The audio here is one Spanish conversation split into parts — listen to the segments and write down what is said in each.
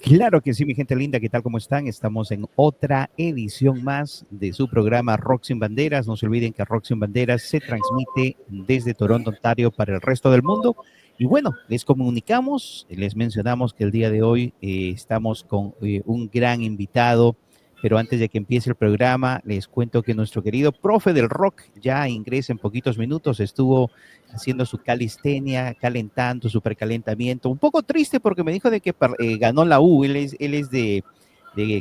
Claro que sí, mi gente linda, ¿qué tal? ¿Cómo están? Estamos en otra edición más de su programa Rock Sin Banderas. No se olviden que Rock Sin Banderas se transmite desde Toronto, Ontario, para el resto del mundo. Y bueno, les comunicamos, les mencionamos que el día de hoy estamos con un gran invitado, pero antes de que empiece el programa, les cuento que nuestro querido profe del rock ya ingresa en poquitos minutos, estuvo haciendo su calistenia, calentando, su precalentamiento. Un poco triste porque me dijo de que ganó la U, él es de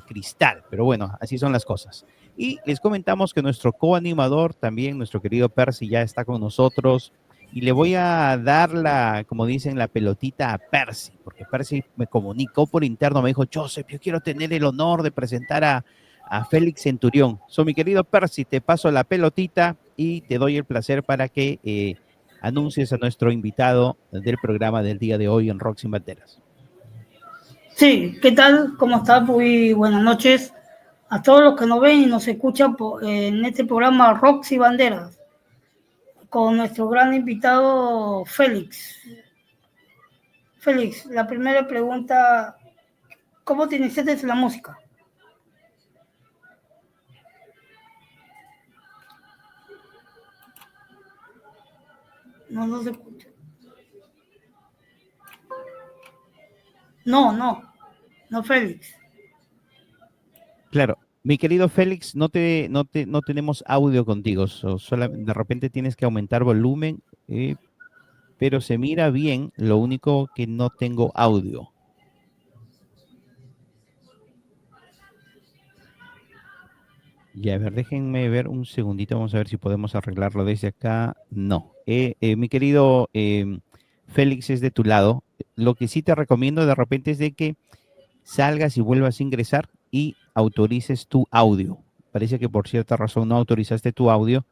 Cristal, pero bueno, así son las cosas. Y les comentamos que nuestro coanimador también, nuestro querido Percy, ya está con nosotros. Y le voy a dar la, como dicen, la pelotita a Percy, porque Percy me comunicó por interno, me dijo, Joseph, yo quiero tener el honor de presentar a Félix Centurión. Mi querido Percy, te paso la pelotita y te doy el placer para que anuncies a nuestro invitado del programa del día de hoy en Rock Sin Banderas. Sí, ¿qué tal? ¿Cómo estás? Muy buenas noches a todos los que nos ven y nos escuchan en este programa Rock Sin Banderas con nuestro gran invitado Félix. Félix, la primera pregunta, ¿cómo te iniciaste en la música? No se escucha. No, Félix. Claro, mi querido Félix, no tenemos audio contigo, de repente tienes que aumentar volumen, pero se mira bien, lo único que no tengo audio. Y a ver, déjenme ver un segundito, vamos a ver si podemos arreglarlo desde acá. No. Mi querido Félix es de tu lado. Lo que sí te recomiendo de repente es de que salgas y vuelvas a ingresar y autorices tu audio. Parece que por cierta razón no autorizaste tu audio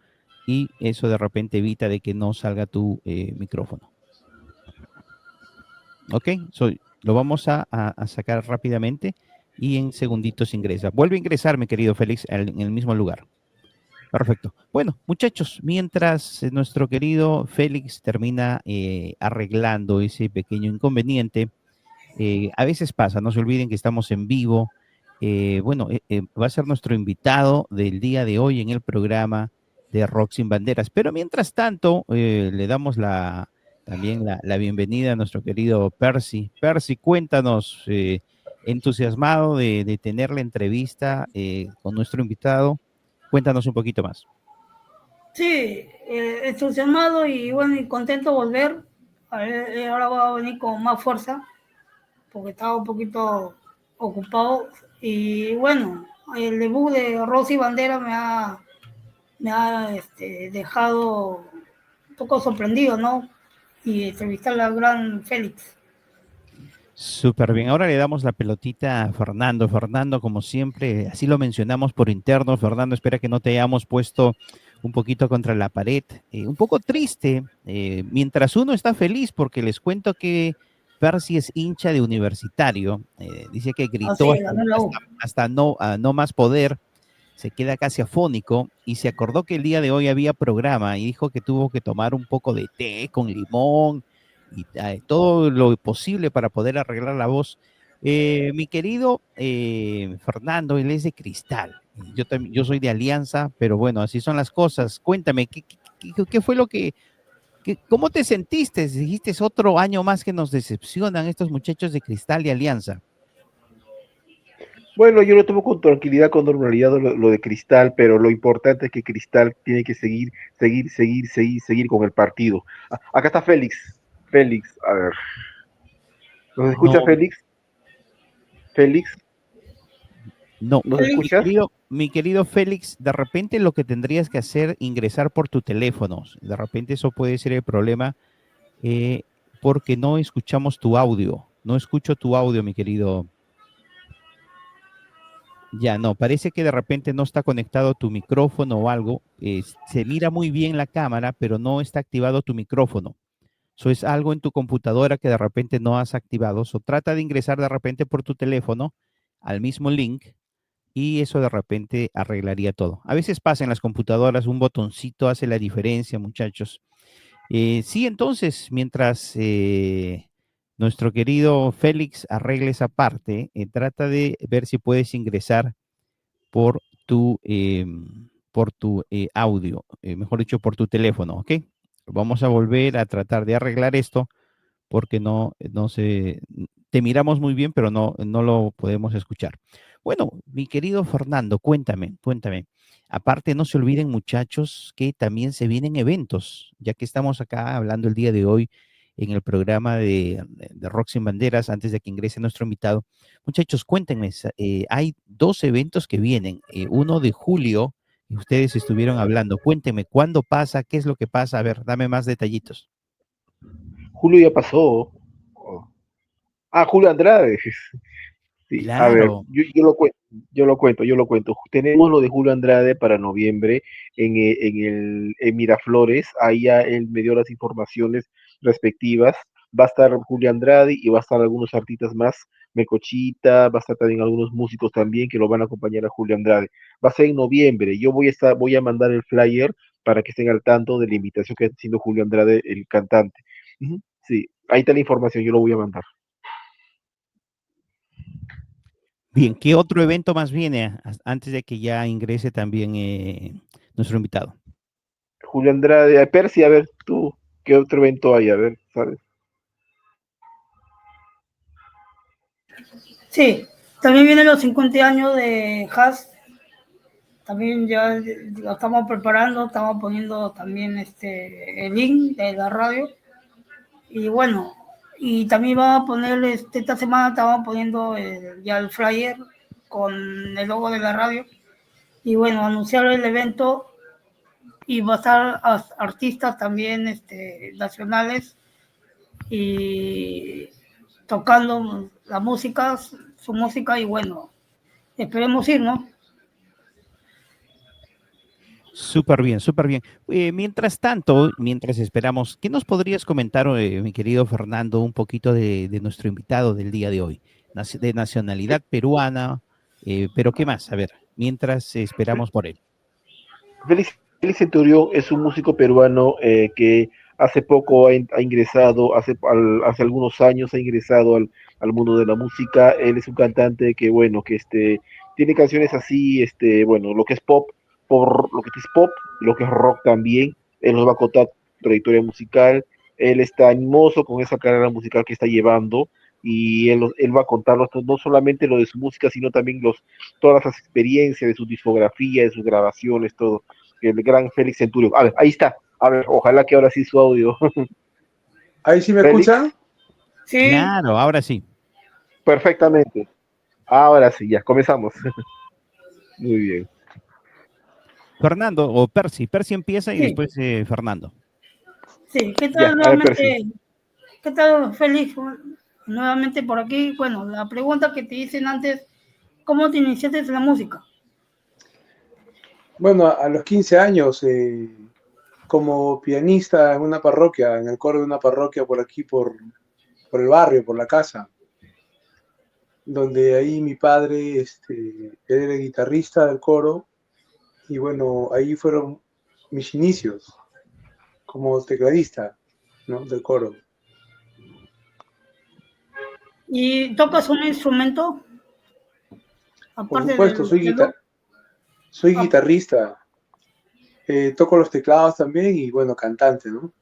y eso de repente evita de que no salga tu micrófono. Ok, lo vamos a sacar rápidamente y en segunditos ingresa. Vuelve a ingresar, mi querido Félix, en el mismo lugar. Perfecto. Bueno, muchachos, mientras nuestro querido Félix termina arreglando ese pequeño inconveniente, a veces pasa, no se olviden que estamos en vivo. Va a ser nuestro invitado del día de hoy en el programa de Rock Sin Banderas. Pero mientras tanto, le damos también la bienvenida a nuestro querido Percy. Percy, cuéntanos, entusiasmado de tener la entrevista con nuestro invitado. Cuéntanos un poquito más. Sí, entusiasmado y bueno, y contento de volver. Ahora voy a venir con más fuerza porque estaba un poquito ocupado. Y bueno, el debut de Rosy Bandera me ha dejado un poco sorprendido, ¿no? Y entrevistar al gran Félix. Súper bien. Ahora le damos la pelotita a Fernando. Fernando, como siempre, así lo mencionamos por interno. Fernando, espera que no te hayamos puesto un poquito contra la pared. Un poco triste, mientras uno está feliz, porque les cuento que Percy es hincha de Universitario. Dice que gritó Así, ganó la U. hasta no más poder. Se queda casi afónico y se acordó que el día de hoy había programa y dijo que tuvo que tomar un poco de té con limón y todo lo posible para poder arreglar la voz. Mi querido Fernando, él es de Cristal. Yo soy de Alianza, pero bueno, así son las cosas. Cuéntame, ¿qué fue cómo te sentiste? Dijiste, es otro año más que nos decepcionan estos muchachos de Cristal y Alianza. Bueno, yo lo tomo con tranquilidad, con normalidad lo de Cristal, pero lo importante es que Cristal tiene que seguir con el partido. Acá está Félix. Félix, a ver. ¿Nos escucha No, Félix? Félix, no, ¿nos escuchas? mi querido Félix, de repente lo que tendrías que hacer, ingresar por tu teléfono. De repente eso puede ser el problema, eh, porque no escuchamos tu audio. No escucho tu audio, mi querido. Ya, no, parece que de repente no está conectado tu micrófono o algo. Se mira muy bien la cámara, pero no está activado tu micrófono. Eso es algo en tu computadora que de repente no has activado. Trata de ingresar de repente por tu teléfono al mismo link y eso de repente arreglaría todo. A veces pasa en las computadoras, un botoncito hace la diferencia, muchachos. Sí, entonces, mientras nuestro querido Félix arregle esa parte. Trata de ver si puedes ingresar por tu audio, mejor dicho, por tu teléfono, ¿ok? Vamos a volver a tratar de arreglar esto porque no se, te miramos muy bien, pero no lo podemos escuchar. Bueno, mi querido Fernando, cuéntame. Aparte, no se olviden, muchachos, que también se vienen eventos, ya que estamos acá hablando el día de hoy en el programa de Rock Sin Banderas, antes de que ingrese nuestro invitado. Muchachos, cuéntenme, hay dos eventos que vienen, uno de julio, y ustedes estuvieron hablando. Cuéntenme, ¿cuándo pasa? ¿Qué es lo que pasa? A ver, dame más detallitos. Julio ya pasó. Oh. Ah, Julio Andrade. Sí, a ver, Claro. yo lo cuento. Tenemos lo de Julio Andrade para noviembre en Miraflores. Ahí ya él me dio las informaciones respectivas. Va a estar Julio Andrade y va a estar algunos artistas más, Mecochita, va a estar también algunos músicos también que lo van a acompañar a Julio Andrade. Va a ser en noviembre. Yo voy a mandar el flyer para que estén al tanto de la invitación que está haciendo Julio Andrade, el cantante. Ujú, sí, ahí está la información, yo lo voy a mandar. Bien, ¿qué otro evento más viene antes de que ya ingrese también nuestro invitado? Julio Andrade, Percy, a ver, tú, ¿qué otro evento hay? A ver, ¿sabes? Sí, también vienen los 50 años de Haas. También ya lo estamos preparando, estamos poniendo también el link de la radio. Y bueno, y también vamos a poner, esta semana estamos poniendo ya el flyer con el logo de la radio. Y bueno, anunciar el evento y va a estar artistas también nacionales y tocando la música, su música y bueno, esperemos ir, ¿no? Súper bien, súper bien. Mientras tanto, mientras esperamos, ¿qué nos podrías comentar, mi querido Fernando, un poquito de nuestro invitado del día de hoy? De nacionalidad peruana, pero ¿qué más? A ver, mientras esperamos por él. Félix, Félix Centurión es un músico peruano que hace poco ha ingresado, hace algunos años ha ingresado al mundo de la música. Él es un cantante que, bueno, que tiene canciones así, bueno, lo que es pop, lo que es pop, lo que es rock también. Él nos va a contar trayectoria musical. Él está animoso con esa carrera musical que está llevando y él va a contarnos no solamente lo de su música, sino también todas las experiencias de su discografía, de sus grabaciones, todo el gran Félix Centurión. A ver, ahí está. A ver, ojalá que ahora sí su audio. ¿Ahí sí me Félix, escuchan? Sí, Claro, ahora sí. perfectamente. Ahora sí, ya, comenzamos. Muy bien. Fernando o Percy empieza y sí, después Fernando. sí. ¿Qué Ya, tal a ver, Percy. nuevamente? ¿Qué tal, Félix? Nuevamente por aquí. Bueno, la pregunta que te dicen antes, ¿cómo te iniciaste en la música? Bueno, a los 15 años, como pianista en una parroquia, en el coro de una parroquia por aquí, por el barrio, por la casa, donde ahí mi padre él era el guitarrista del coro y bueno, ahí fueron mis inicios como tecladista, ¿no? Del coro. ¿Y tocas un instrumento? Por Aparte supuesto, del cello. soy Ah, guitarrista, toco los teclados también y bueno, cantante, ¿no?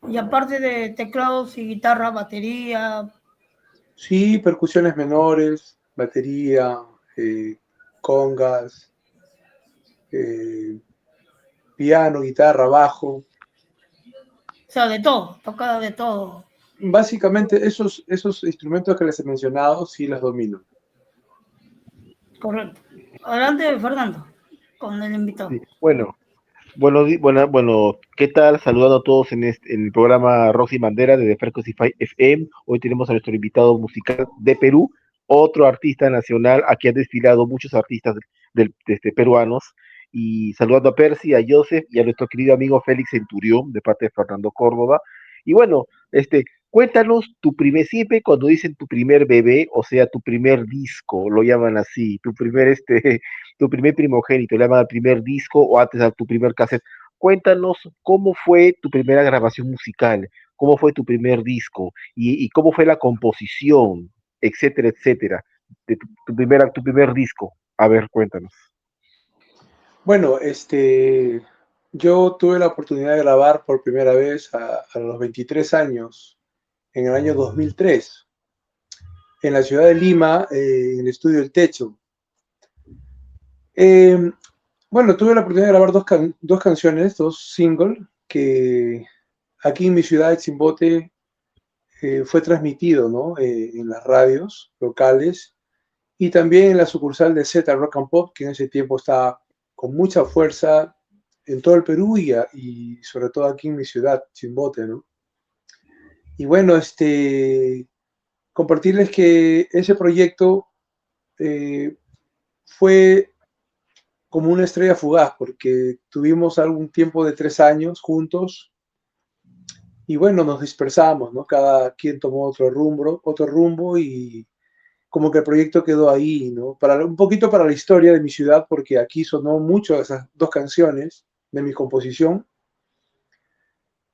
y aparte de teclados y guitarra, batería. Sí, percusiones menores, batería, eh, congas, eh, piano, guitarra, bajo. O sea, de todo, toca de todo. Básicamente esos instrumentos que les he mencionado sí los domino. Correcto. Adelante, Fernando, con el invitado. Sí. Bueno, ¿qué tal? Saludando a todos en el programa Roxy Bandera de The Frequency FM. Hoy tenemos a nuestro invitado musical de Perú, otro artista nacional. Aquí han desfilado muchos artistas peruanos. Y saludando a Percy, a Joseph y a nuestro querido amigo Félix Centurión, de parte de Fernando Córdoba. Y bueno, cuéntanos siempre cuando dicen tu primer bebé, o sea, tu primer disco, lo llaman así, tu primer primogénito, le llaman al primer disco o antes a tu primer cassette. Cuéntanos cómo fue tu primera grabación musical, cómo fue tu primer disco y cómo fue la composición, etcétera, etcétera, de tu primer disco. A ver, cuéntanos. Bueno, yo tuve la oportunidad de grabar por primera vez a los 23 años, en el año 2003, en la ciudad de Lima, en el estudio El Techo. Bueno, tuve la oportunidad de grabar dos canciones, dos singles, que aquí en mi ciudad de Chimbote fue transmitido, ¿no? En las radios locales y también en la sucursal de Z Rock and Pop, que en ese tiempo estaba con mucha fuerza en todo el Perú y sobre todo aquí en mi ciudad, Chimbote, ¿no? Y bueno, compartirles que ese proyecto fue como una estrella fugaz, porque tuvimos algún tiempo de 3 años juntos y bueno, nos dispersamos, ¿no? Cada quien tomó otro rumbo y como que el proyecto quedó ahí, ¿no? Un poquito para la historia de mi ciudad, porque aquí sonó mucho esas dos canciones de mi composición.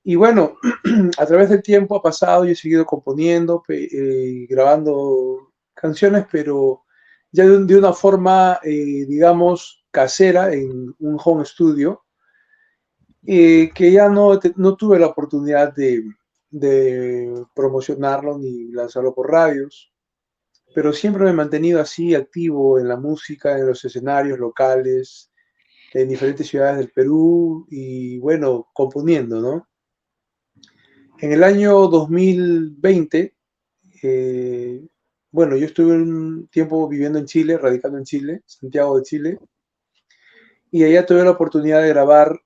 Y bueno, a través del tiempo ha pasado y he seguido componiendo, grabando canciones, pero ya de una forma, digamos, casera en un home studio, que ya no tuve la oportunidad de promocionarlo ni lanzarlo por radios, pero siempre me he mantenido así activo en la música, en los escenarios locales, en diferentes ciudades del Perú y bueno, componiendo, ¿no? En el año 2020, bueno, yo estuve un tiempo viviendo en Chile, radicando en Chile, Santiago de Chile, y allá tuve la oportunidad de grabar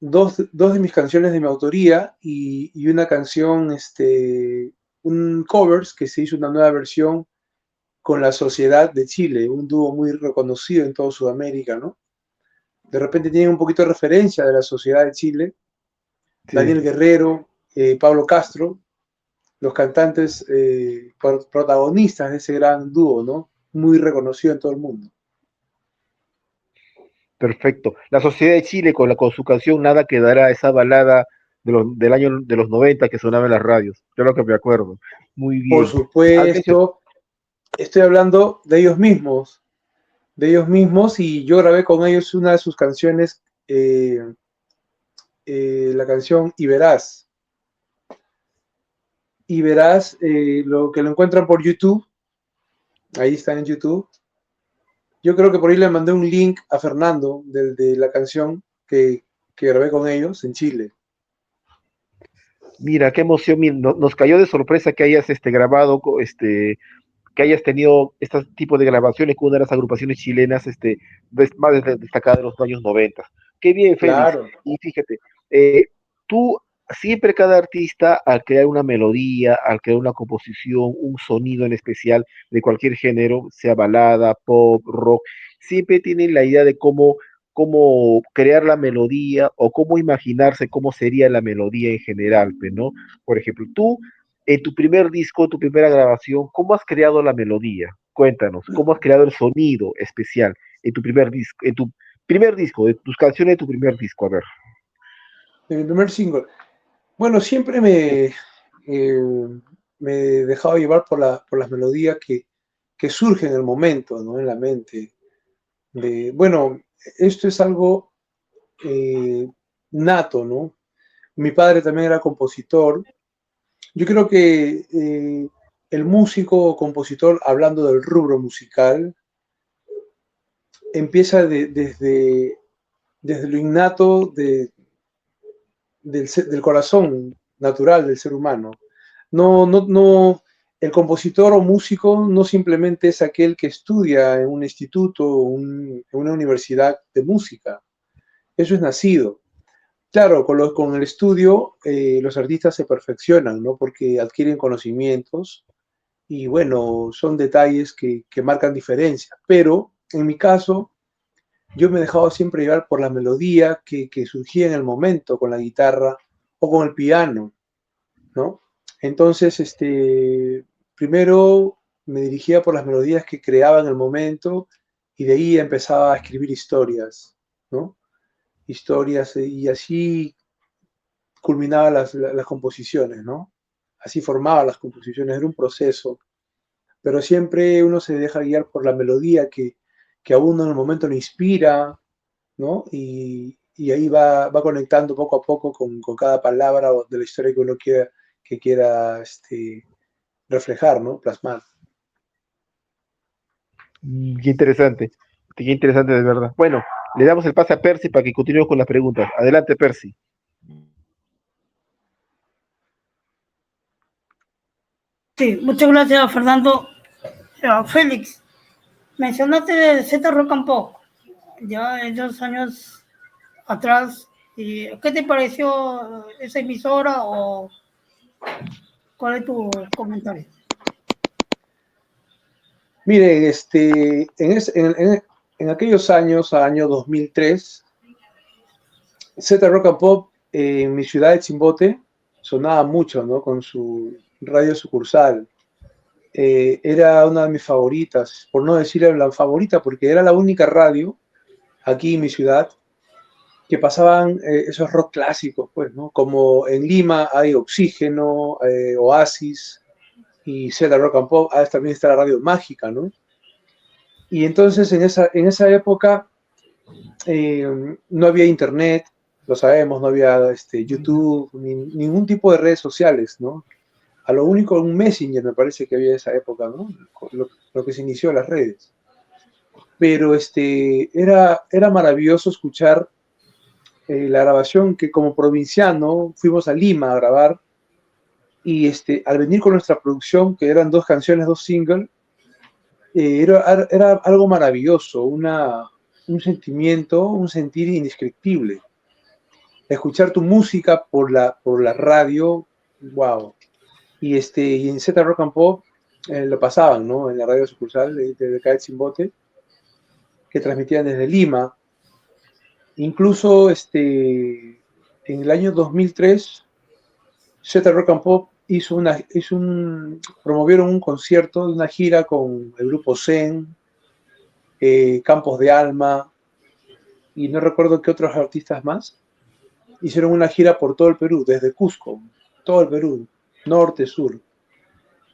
dos de mis canciones de mi autoría y una canción, un covers que se hizo una nueva versión con la Sociedad de Chile, un dúo muy reconocido en toda Sudamérica, ¿no? De repente tienen un poquito de referencia de la Sociedad de Chile, Sí. Daniel Guerrero, Pablo Castro, los cantantes protagonistas de ese gran dúo, ¿no? Muy reconocido en todo el mundo. Perfecto. La Sociedad de Chile con su canción Nada Quedará, esa balada del año de los 90 que sonaba en las radios. Yo lo que me acuerdo. Muy Por bien. supuesto, estoy hablando de ellos mismos y yo grabé con ellos una de sus canciones, la canción Y Verás. Y verás lo que lo encuentran por YouTube. Ahí está en YouTube. Yo creo que por ahí le mandé un link a Fernando de la canción que grabé con ellos en Chile. Mira, qué emoción. Mira, nos cayó de sorpresa que hayas grabado, que hayas tenido este tipo de grabaciones con una de las agrupaciones chilenas más destacadas de los años 90. Qué bien, Félix. Claro. Y fíjate, tú siempre cada artista al crear una melodía, al crear una composición, un sonido en especial de cualquier género, sea balada, pop, rock, siempre tiene la idea de cómo crear la melodía o cómo imaginarse cómo sería la melodía en general, ¿no? Por ejemplo, tú en tu primer disco, tu primera grabación, ¿cómo has creado la melodía? Cuéntanos, ¿cómo has creado el sonido especial en tu primer disco, de tus canciones de tu primer disco? A ver. En mi primer single. Bueno, siempre me he dejado llevar por las melodías que surgen en el momento, ¿no? En la mente. Bueno, esto es algo nato, ¿no? Mi padre también era compositor. Yo creo que el músico o compositor, hablando del rubro musical, empieza desde lo innato del corazón natural del ser humano. No, el compositor o músico no simplemente es aquel que estudia en un instituto o en una universidad de música. Eso es nacido. Claro, con el estudio los artistas se perfeccionan, ¿no? Porque adquieren conocimientos y bueno, son detalles que marcan diferencia. Pero en mi caso, yo me he dejado siempre llevar por la melodía que surgía en el momento con la guitarra o con el piano, ¿no? Entonces, primero me dirigía por las melodías que creaba en el momento y de ahí empezaba a escribir historias, ¿no? Historias y así culminaba las composiciones, ¿no? Así formaba las composiciones, era un proceso, pero siempre uno se deja guiar por la melodía que a uno en el momento le inspira, ¿no? Y ahí va conectando poco a poco con cada palabra de la historia que uno quiera reflejar, ¿no? Plasmar. Qué interesante de verdad. Bueno, le damos el pase a Percy para que continúe con las preguntas. Adelante, Percy. Sí, muchas gracias, Fernando. Félix, mencionaste de Z Rock and Pop, ya en 2 años atrás. ¿Y qué te pareció esa emisora o cuál es tu comentario? Mire, en aquellos años, año 2003, Z Rock and Pop en mi ciudad de Chimbote sonaba mucho, ¿no? Con su radio sucursal. Era una de mis favoritas, por no decir la favorita, porque era la única radio aquí en mi ciudad que pasaban esos rock clásicos, pues, ¿no? Como en Lima hay Oxígeno, Oasis y Z Rock and Pop, también está la Radio Mágica, ¿no? Y entonces en esa época no había internet, lo sabemos, no había YouTube, ningún tipo de redes sociales, ¿no? A lo único un Messenger me parece que había en esa época, ¿no? Lo que se inició las redes. Pero era maravilloso escuchar la grabación que como provinciano fuimos a Lima a grabar y al venir con nuestra producción, que eran 2 canciones, 2 singles, era algo maravilloso, un sentimiento, un sentir indescriptible. Escuchar tu música por la radio, wow. Y en Z Rock and Pop lo pasaban, ¿no? En la radio sucursal de acá de Chimbote, que transmitían desde Lima. Incluso en el año 2003, Z Rock and Pop promovieron un concierto de una gira con el grupo Zen, Campos de Alma, y no recuerdo qué otros artistas más. Hicieron una gira por todo el Perú, desde Cusco, todo el Perú, norte, sur.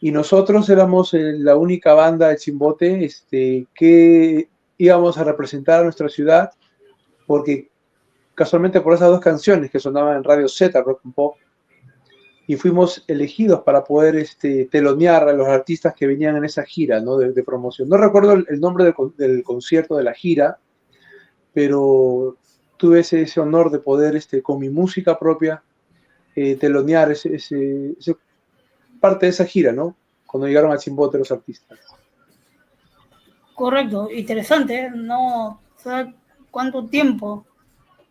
Y nosotros éramos la única banda de Chimbote que íbamos a representar a nuestra ciudad, porque casualmente por esas 2 canciones que sonaban en Radio Z, Rock and Pop, y fuimos elegidos para poder telonear a los artistas que venían en esa gira, ¿no? de promoción. No recuerdo el nombre del concierto de la gira, pero tuve ese honor de poder, con mi música propia, telonear ese parte de esa gira, ¿no? Cuando llegaron a Chimbote los artistas. Correcto, interesante, ¿eh? No sé cuánto tiempo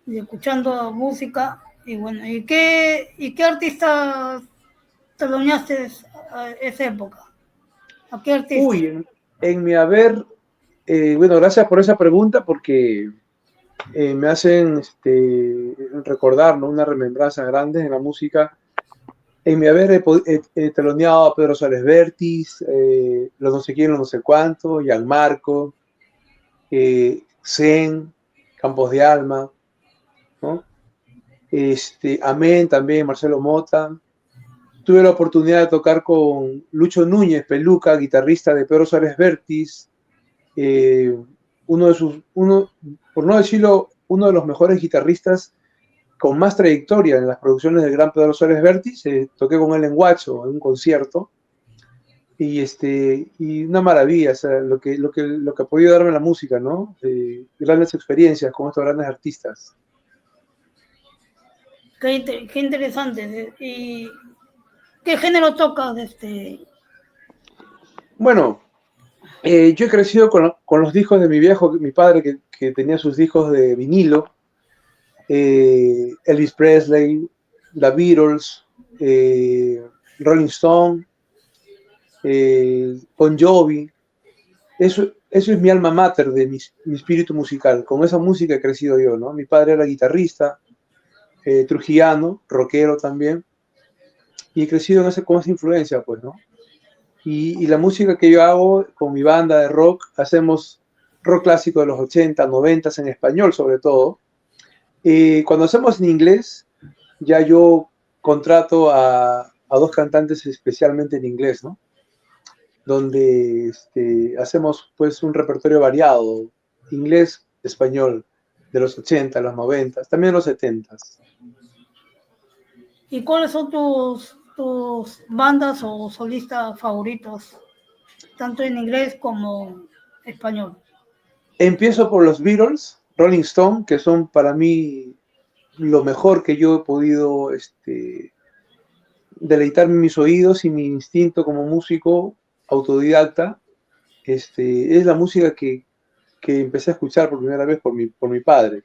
escuchando música y bueno, ¿y qué artista teloneaste a esa época? ¿A qué artista? Uy, en mi haber, bueno, gracias por esa pregunta porque me hacen recordar, ¿no? Una remembranza grande en la música. En mi haber he teloneado a Pedro Suárez Vértiz, los no sé quién, los no sé cuánto, Gianmarco, Zen, Campos de Alma, ¿no? Amén también, Marcelo Mota. Tuve la oportunidad de tocar con Lucho Núñez, Peluca, guitarrista de Pedro Suárez Vértiz, por no decirlo, uno de los mejores guitarristas con más trayectoria en las producciones del gran Pedro Suárez Vértiz. Toqué con él en Huacho, en un concierto, y una maravilla, o sea, lo que ha podido darme la música, ¿no? Grandes experiencias con estos grandes artistas. Qué interesante. ¿Y qué género tocas? Bueno, yo he crecido con los discos de mi padre, que tenía sus discos de vinilo, Elvis Presley, The Beatles, Rolling Stone, Bon Jovi. Eso es mi alma mater de mi espíritu musical. Con esa música he crecido yo, ¿no? Mi padre era guitarrista, trujillano, rockero también, y he crecido con esa influencia, pues, ¿no? Y la música que yo hago con mi banda de rock, hacemos rock clásico de los 80, 90 en español sobre todo. Cuando hacemos en inglés, ya yo contrato a dos cantantes especialmente en inglés, ¿no? Donde hacemos pues un repertorio variado, inglés, español, de los 80, los 90, también los 70. ¿Y cuáles son tus bandas o solistas favoritos, tanto en inglés como español? Empiezo por los Beatles, Rolling Stone, que son para mí lo mejor que yo he podido deleitarme mis oídos y mi instinto como músico autodidacta. Es la música que empecé a escuchar por primera vez por mi padre.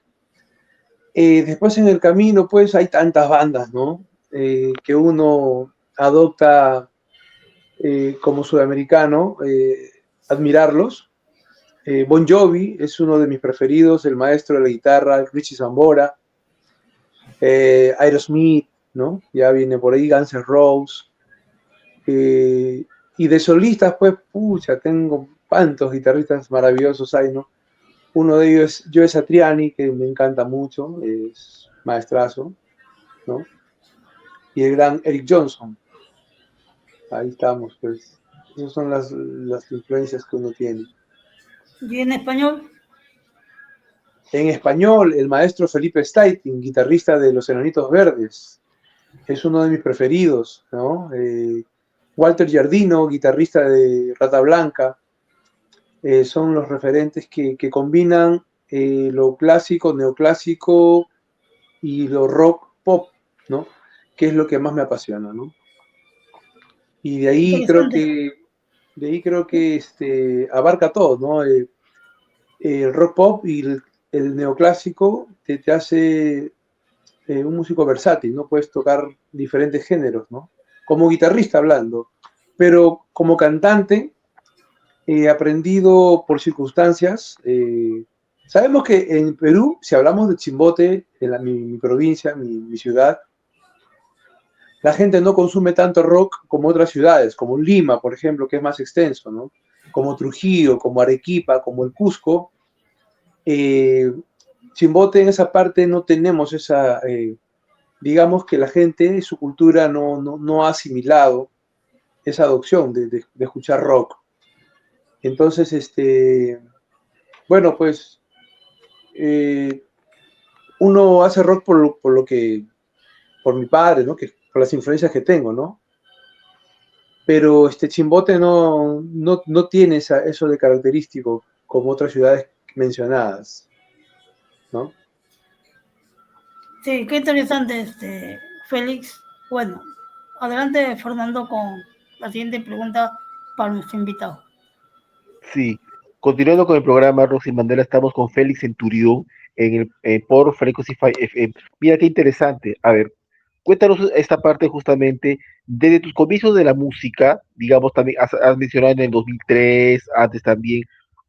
Después en el camino, pues hay tantas bandas, ¿no? Que uno adopta como sudamericano, admirarlos. Bon Jovi es uno de mis preferidos, el maestro de la guitarra, Richie Sambora, Aerosmith, ¿no? Ya viene por ahí Guns N' Roses. Y de solistas, pues, pucha, tengo tantos guitarristas maravillosos hay, ¿no? Uno de ellos es Joe Satriani, que me encanta mucho, es maestrazo, ¿no? Y el gran Eric Johnson. Ahí estamos, pues. Esas son las influencias que uno tiene. ¿Y en español? En español, el maestro Felipe Staitin, guitarrista de Los Enanitos Verdes, es uno de mis preferidos, ¿no? Walter Giardino, guitarrista de Rata Blanca, son los referentes que combinan lo clásico, neoclásico y lo rock pop, ¿no? Que es lo que más me apasiona, ¿no? Y de ahí creo que abarca todo, ¿no? El rock pop y el neoclásico te hace un músico versátil, ¿no? Puedes tocar diferentes géneros, ¿no? Como guitarrista hablando, pero como cantante he aprendido por circunstancias. Sabemos que en Perú, si hablamos de Chimbote, en mi provincia, mi ciudad, la gente no consume tanto rock como otras ciudades, como Lima, por ejemplo, que es más extenso, ¿no? Como Trujillo, como Arequipa, como el Cusco. Chimbote en esa parte no tenemos esa, digamos que la gente, su cultura no ha asimilado esa adopción de escuchar rock. Entonces, bueno, pues uno hace rock por mi padre, ¿no? Por las influencias que tengo, ¿no? Pero Chimbote no tiene eso de característico como otras ciudades mencionadas, ¿no? Sí, qué interesante, Félix. Bueno, adelante, Fernando, con la siguiente pregunta para nuestro invitado. Sí, continuando con el programa Roxy Mandela, estamos con Félix Centurión por Frequency FM. Mira qué interesante. A ver, cuéntanos esta parte justamente desde tus comienzos de la música, digamos también, has mencionado en el 2003, antes también,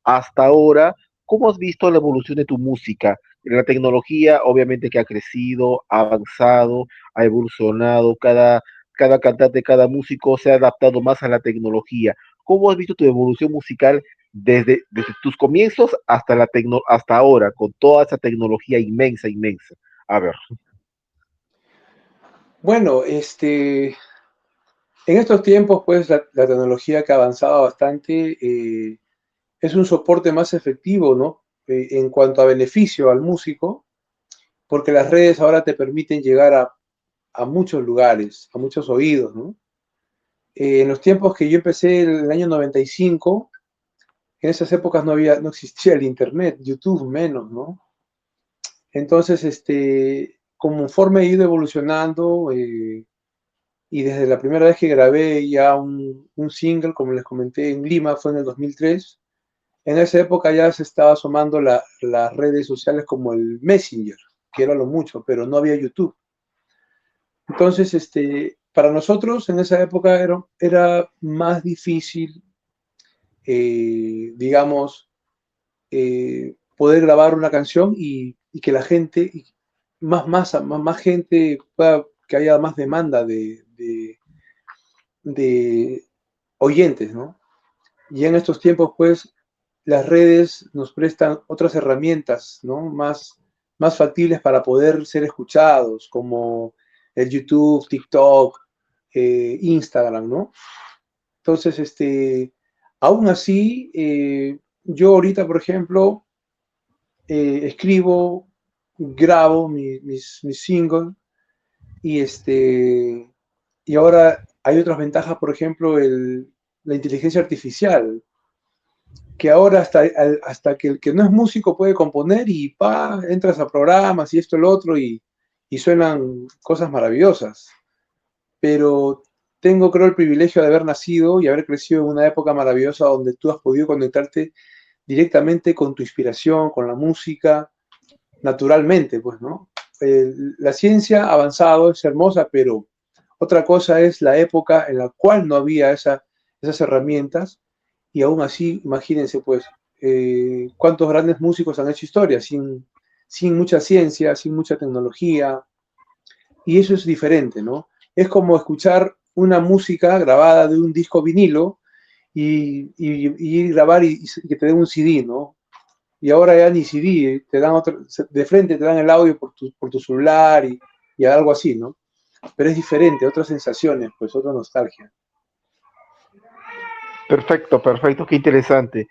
hasta ahora, ¿cómo has visto la evolución de tu música? La tecnología, obviamente que ha crecido, ha avanzado, ha evolucionado, cada cantante, cada músico se ha adaptado más a la tecnología. ¿Cómo has visto tu evolución musical desde tus comienzos hasta ahora, con toda esa tecnología inmensa, inmensa? A ver. Bueno, en estos tiempos, pues, la tecnología que ha avanzado bastante es un soporte más efectivo, ¿no? En cuanto a beneficio al músico, porque las redes ahora te permiten llegar a muchos lugares, a muchos oídos, ¿no? En los tiempos que yo empecé en el año 95, en esas épocas no existía el internet, YouTube menos, ¿no? Entonces, conforme he ido evolucionando, y desde la primera vez que grabé ya un single, como les comenté, en Lima, fue en el 2003, en esa época ya se estaba asomando las redes sociales como el Messenger, que era lo mucho, pero no había YouTube. Entonces, para nosotros en esa época era más difícil, digamos, poder grabar una canción y que la gente, más gente que haya más demanda de oyentes, ¿no? Y en estos tiempos, pues, las redes nos prestan otras herramientas, ¿no? Más factibles para poder ser escuchados, como el YouTube, TikTok, Instagram, ¿no? Entonces, aún así, yo ahorita, por ejemplo, escribo, grabo mis singles y, y ahora hay otras ventajas, por ejemplo, la inteligencia artificial, que ahora hasta que el que no es músico puede componer y entras a programas y esto, el otro, y suenan cosas maravillosas. Pero tengo, creo, el privilegio de haber nacido y haber crecido en una época maravillosa donde tú has podido conectarte directamente con tu inspiración, con la música, naturalmente, pues, ¿no? La ciencia ha avanzado, es hermosa, pero otra cosa es la época en la cual no había esas herramientas y aún así, imagínense, pues, cuántos grandes músicos han hecho historia sin mucha ciencia, sin mucha tecnología, y eso es diferente, ¿no? Es como escuchar una música grabada de un disco vinilo y grabar y que te den un CD, ¿no? Y ahora ya ni CD, te dan de frente te dan el audio por tu celular y algo así, ¿no? Pero es diferente, otras sensaciones, pues otra nostalgia. Perfecto, perfecto, qué interesante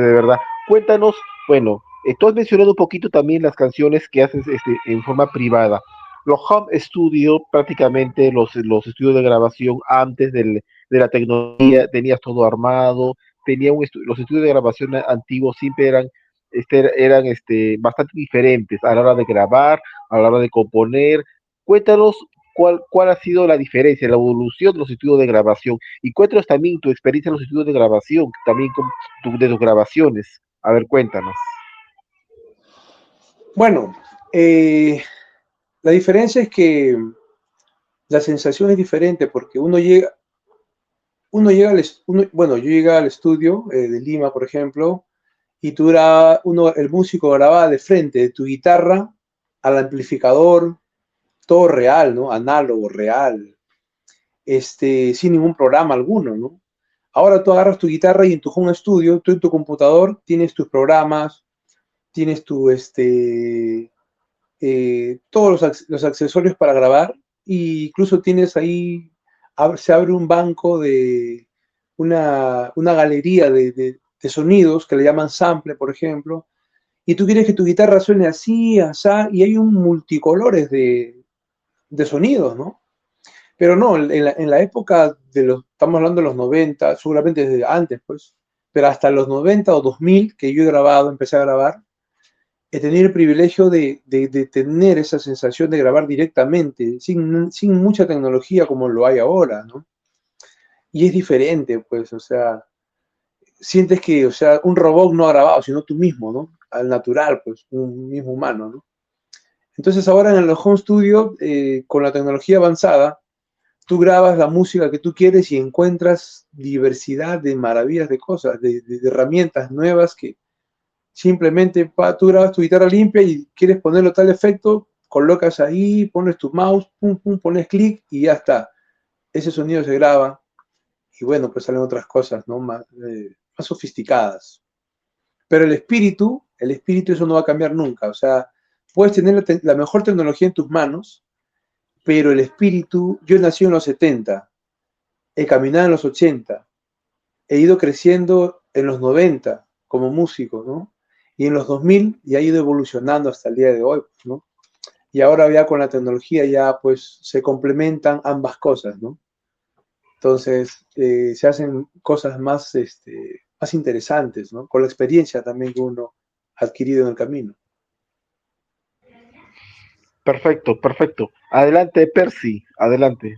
de verdad. Cuéntanos, bueno, tú has mencionado un poquito también las canciones que haces en forma privada. Los home studio, prácticamente los estudios de grabación antes de la tecnología, tenías todo armado, los estudios de grabación antiguos siempre eran bastante diferentes a la hora de grabar, a la hora de componer. Cuéntanos cuál ha sido la diferencia, la evolución de los estudios de grabación y cuéntanos también tu experiencia en los estudios de grabación, también de tus grabaciones. A ver, cuéntanos. Bueno, la diferencia es que la sensación es diferente porque bueno, yo llegué al estudio de Lima, por ejemplo, y el músico grababa de frente, de tu guitarra al amplificador, todo real, ¿no? Análogo, real, sin ningún programa alguno, ¿no? Ahora tú agarras tu guitarra y en tu home studio, tú en tu computador tienes tus programas, tienes todos los accesorios para grabar e incluso tienes ahí, se abre un banco de una galería de sonidos que le llaman sample, por ejemplo, y tú quieres que tu guitarra suene así, asá, y hay un multicolores de sonidos, ¿no? Pero no, en la época estamos hablando de los 90, seguramente desde antes, pues, pero hasta los 90 o 2000 que yo he grabado, empecé a grabar, he tenido el privilegio de tener esa sensación de grabar directamente, sin mucha tecnología como lo hay ahora, ¿no? Y es diferente, pues, o sea, sientes que, o sea, un robot no ha grabado, sino tú mismo, ¿no? Al natural, pues, un mismo humano, ¿no? Entonces ahora en el home studio, con la tecnología avanzada, tú grabas la música que tú quieres y encuentras diversidad de maravillas de cosas, de herramientas nuevas que simplemente tú grabas tu guitarra limpia y quieres ponerlo tal efecto, colocas ahí, pones tu mouse, pum, pum, pones clic y ya está. Ese sonido se graba y bueno, pues salen otras cosas, ¿no? Más sofisticadas. Pero el espíritu eso no va a cambiar nunca. O sea, puedes tener la mejor tecnología en tus manos, pero el espíritu, yo nací en los 70, he caminado en los 80, he ido creciendo en los 90 como músico, ¿no? Y en los 2000 ya ha ido evolucionando hasta el día de hoy, ¿no? Y ahora ya con la tecnología ya pues se complementan ambas cosas, ¿no? Entonces se hacen cosas más interesantes, ¿no? Con la experiencia también que uno ha adquirido en el camino. Perfecto, perfecto. Adelante, Percy, adelante.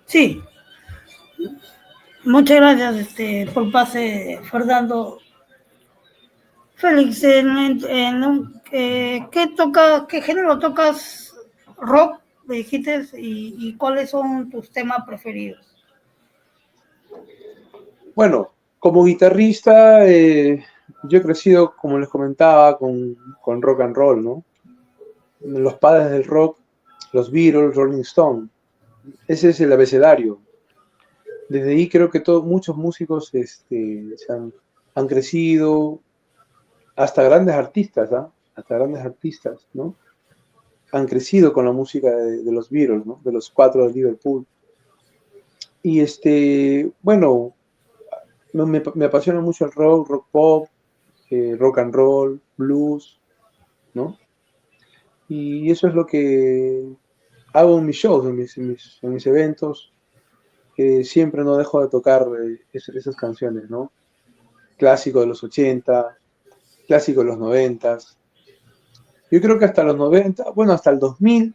Sí, muchas gracias por pase, Fernando. Félix, ¿qué género tocas? ¿Rock, me dijiste? ¿Y cuáles son tus temas preferidos? Bueno, como guitarrista, yo he crecido, como les comentaba, con rock and roll, ¿no? Los padres del rock, los Beatles, Rolling Stone. Ese es el abecedario. Desde ahí creo que muchos músicos han crecido, hasta grandes artistas, ¿ah? Hasta grandes artistas, ¿no? han crecido con la música de los Beatles, ¿no? De los cuatro de Liverpool. Y bueno, me apasiona mucho el rock pop, rock and roll, blues, ¿no? Y eso es lo que hago en mis shows, en mis eventos, que siempre no dejo de tocar esas canciones, ¿no? Clásico de los 80, clásico de los 90. Yo creo que hasta los 90, bueno, hasta el 2000,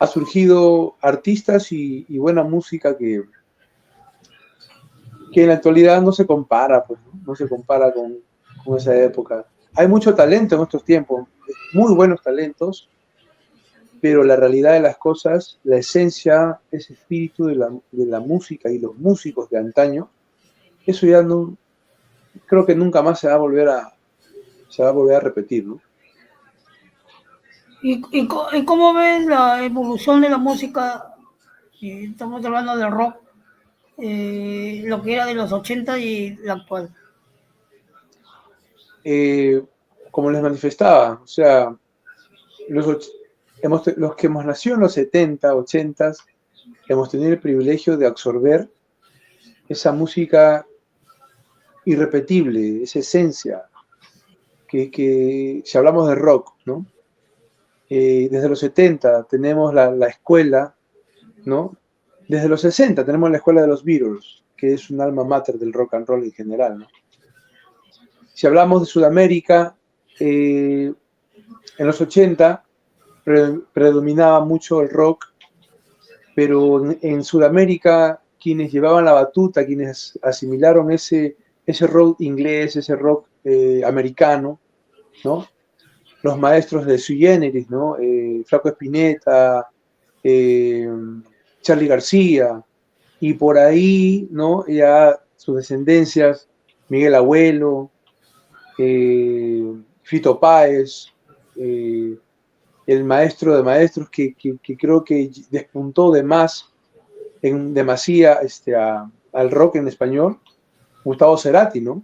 ha surgido artistas y buena música que en la actualidad no se compara, pues, no se compara con esa época. Hay mucho talento en estos tiempos, muy buenos talentos, pero la realidad de las cosas, la esencia, ese espíritu de la música y los músicos de antaño, eso ya no, creo que nunca más se va a volver a repetir, ¿no? ¿Y cómo ves la evolución de la música? Estamos hablando del rock, lo que era de los 80 y la actual. Como les manifestaba, o sea, los que hemos nacido en los 70, 80, hemos tenido el privilegio de absorber esa música irrepetible, esa esencia, que si hablamos de rock, ¿no? Desde los 70 tenemos la escuela, ¿no? Desde los 60 tenemos la escuela de los Beatles, que es un alma mater del rock and roll en general, ¿no? Si hablamos de Sudamérica, en los 80 predominaba mucho el rock, pero en Sudamérica quienes llevaban la batuta, quienes asimilaron ese rock inglés, ese rock americano, ¿no? Los maestros de Sui Generis, ¿no? Flaco Espineta, Charly García, y por ahí, ¿no? Ya sus descendencias, Miguel Abuelo, Fito Páez, el maestro de maestros que creo que despuntó de más en demasía al rock en español, Gustavo Cerati, ¿no?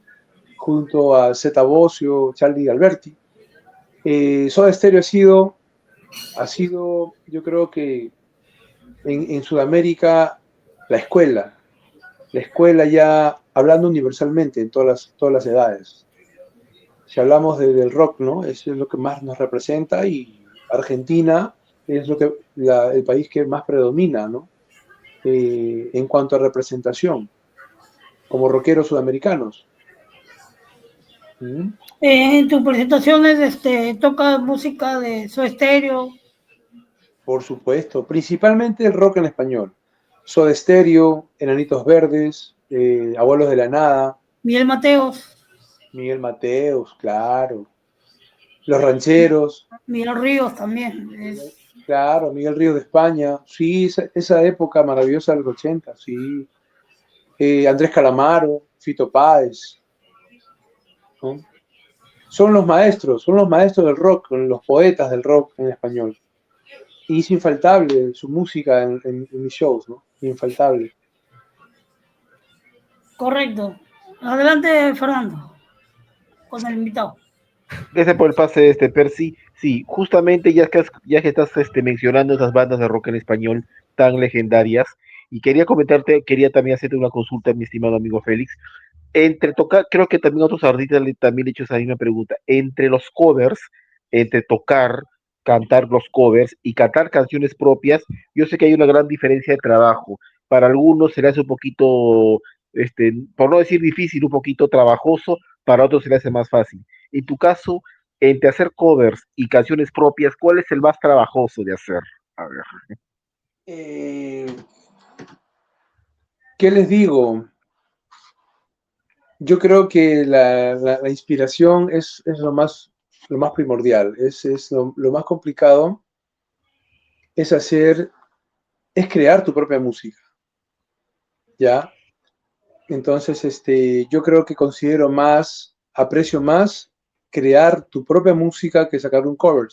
Junto a Zeta Bosio, Charly Alberti. Soda Stereo ha sido, yo creo que en Sudamérica, la escuela ya hablando universalmente en todas las edades. Si hablamos del rock, ¿no? Eso es lo que más nos representa y Argentina es el país que más predomina, ¿no? En cuanto a representación, como rockeros sudamericanos. ¿Mm? En tus presentaciones tocas música de Soda Stereo. Por supuesto, principalmente el rock en español. Soda Stereo, Enanitos Verdes, Abuelos de la Nada. Miguel Mateos. Miguel Mateos, claro. Los Rancheros. Miguel Ríos también. Claro, Miguel Ríos de España. Sí, esa época maravillosa de los 80, sí. Andrés Calamaro, Fito Páez, ¿no? Son los maestros del rock, los poetas del rock en español. Y es infaltable su música en mis shows, ¿no? Infaltable. Correcto. Adelante, Fernando, con el invitado. Gracias por el pase, Percy. Sí, justamente ya que estás mencionando esas bandas de rock en español tan legendarias, y quería también hacerte una consulta, mi estimado amigo Félix. Entre tocar, creo que también otros artistas también le he hecho esa misma pregunta. Entre los covers, entre tocar, cantar los covers y cantar canciones propias, yo sé que hay una gran diferencia de trabajo. Para algunos se le hace un poquito, por no decir difícil, un poquito trabajoso, para otros se le hace más fácil. En tu caso, entre hacer covers y canciones propias, ¿cuál es el más trabajoso de hacer? A ver. ¿Qué les digo? Yo creo que la inspiración es lo más primordial, es lo más complicado, es crear tu propia música, ¿ya? Entonces, yo creo que aprecio más crear tu propia música que sacar un cover.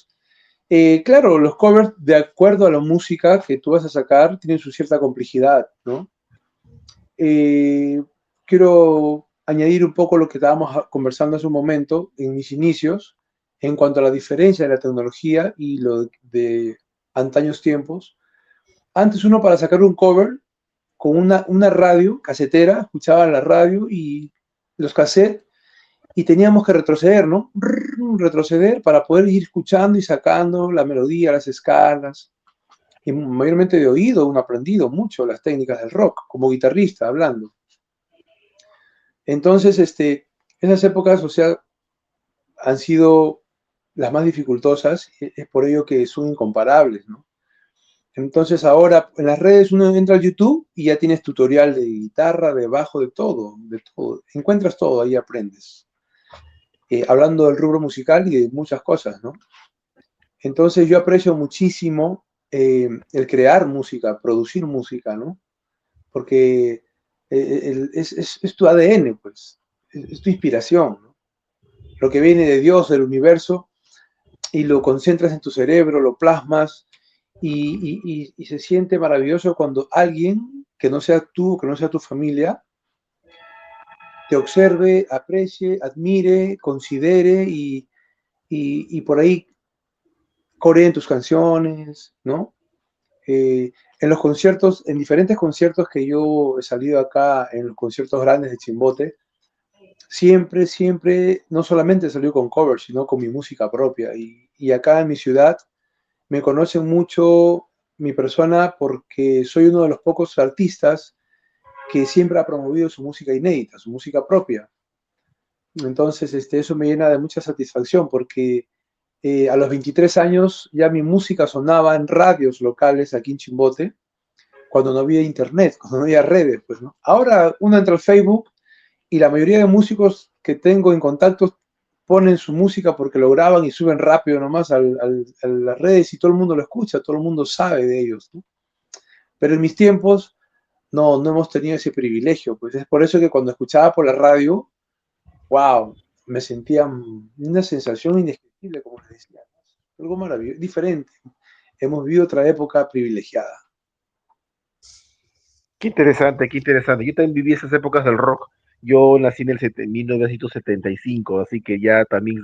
Claro, los covers, de acuerdo a la música que tú vas a sacar, tienen su cierta complejidad, ¿no? Quiero añadir un poco lo que estábamos conversando hace un momento, en mis inicios. en cuanto a la diferencia de la tecnología y lo de antaños tiempos. Antes uno para sacar un cover con una radio casetera, escuchaba la radio y los cassettes y teníamos que retroceder, ¿no? Retroceder para poder ir escuchando y sacando la melodía, las escalas. Y mayormente de oído uno ha aprendido mucho las técnicas del rock, como guitarrista hablando. Entonces, esas épocas, o sea, han sido las más dificultosas, es por ello que son incomparables, ¿no? Entonces ahora en las redes uno entra al YouTube y ya tienes tutorial de guitarra, de bajo, de todo, de todo. Encuentras todo, ahí aprendes. Hablando del rubro musical y de muchas cosas, ¿no? Entonces yo aprecio muchísimo el crear música, producir música, ¿no? Porque es tu ADN, pues, es tu inspiración, ¿no? Lo que viene de Dios, del universo, y lo concentras en tu cerebro, lo plasmas, y se siente maravilloso cuando alguien, que no sea tú, que no sea tu familia, te observe, aprecie, admire, considere y por ahí coreen tus canciones, ¿no? En los conciertos, en diferentes conciertos que yo he salido acá, en los conciertos grandes de Chimbote, siempre, no solamente salió con covers, sino con mi música propia. Y acá en mi ciudad me conocen mucho mi persona porque soy uno de los pocos artistas que siempre ha promovido su música inédita, su música propia. Entonces, eso me llena de mucha satisfacción porque a los 23 años ya mi música sonaba en radios locales aquí en Chimbote, cuando no había internet, cuando no había redes, pues, ¿no? Ahora uno entra al Facebook y la mayoría de músicos que tengo en contacto ponen su música porque lo graban y suben rápido nomás a las redes y todo el mundo lo escucha, todo el mundo sabe de ellos, ¿no? Pero en mis tiempos no hemos tenido ese privilegio, pues es por eso que cuando escuchaba por la radio, wow, me sentía una sensación indescriptible, como les decía, ¿no? Algo maravilloso, diferente. Hemos vivido otra época privilegiada. Qué interesante, qué interesante. Yo también viví esas épocas del rock. Yo nací en 1975, así que ya también